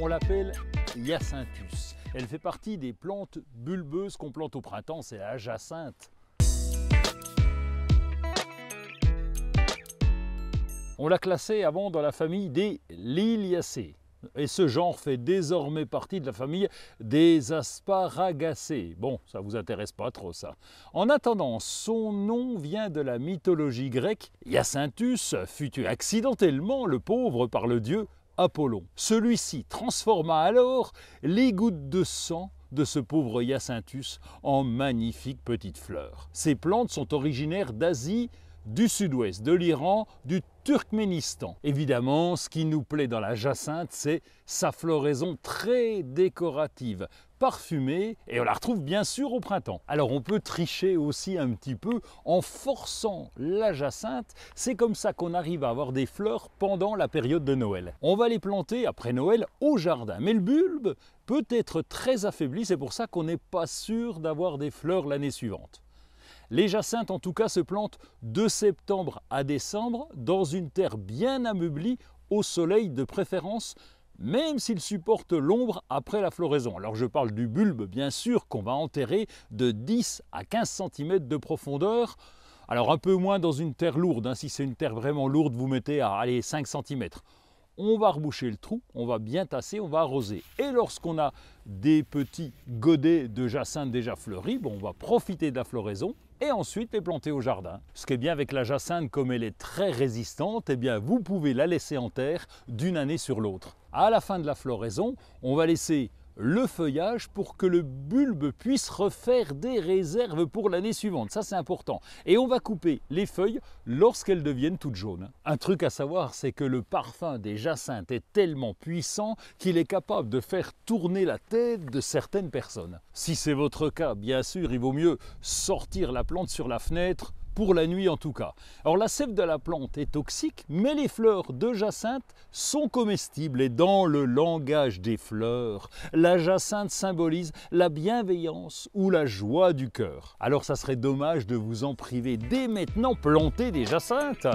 On l'appelle Hyacinthus. Elle fait partie des plantes bulbeuses qu'on plante au printemps, c'est la jacinthe. On l'a classée avant dans la famille des Liliacées. Et ce genre fait désormais partie de la famille des Asparagacées. Bon, ça vous intéresse pas trop ça. En attendant, son nom vient de la mythologie grecque. Hyacinthus fut tué accidentellement, le pauvre, par le dieu Apollon. Celui-ci transforma alors les gouttes de sang de ce pauvre Hyacinthus en magnifiques petites fleurs. Ces plantes sont originaires d'Asie, du sud-ouest, de l'Iran, du Turkménistan. Évidemment, ce qui nous plaît dans la jacinthe, c'est sa floraison très décorative, parfumée, et on la retrouve bien sûr au printemps. Alors on peut tricher aussi un petit peu en forçant la jacinthe, c'est comme ça qu'on arrive à avoir des fleurs pendant la période de Noël. On va les planter après Noël au jardin, mais le bulbe peut être très affaibli, c'est pour ça qu'on n'est pas sûr d'avoir des fleurs l'année suivante. Les jacinthes en tout cas se plantent de septembre à décembre dans une terre bien ameublée au soleil de préférence, même s'ils supportent l'ombre après la floraison. Alors je parle du bulbe bien sûr qu'on va enterrer de 10 à 15 cm de profondeur. Alors un peu moins dans une terre lourde, hein. Si c'est une terre vraiment lourde, vous mettez à 5 cm. On va reboucher le trou, on va bien tasser, on va arroser. Et lorsqu'on a des petits godets de jacinthe déjà fleuris, bon, on va profiter de la floraison et ensuite les planter au jardin. Ce qui est bien avec la jacinthe, comme elle est très résistante, eh bien vous pouvez la laisser en terre d'une année sur l'autre. À la fin de la floraison, on va laisser le feuillage pour que le bulbe puisse refaire des réserves pour l'année suivante. Ça, c'est important. Et on va couper les feuilles lorsqu'elles deviennent toutes jaunes. Un truc à savoir, c'est que le parfum des jacinthes est tellement puissant qu'il est capable de faire tourner la tête de certaines personnes. Si c'est votre cas, bien sûr, il vaut mieux sortir la plante sur la fenêtre, pour la nuit en tout cas. Alors la sève de la plante est toxique, mais les fleurs de jacinthe sont comestibles et dans le langage des fleurs, la jacinthe symbolise la bienveillance ou la joie du cœur. Alors ça serait dommage de vous en priver dès maintenant, plantez des jacinthes.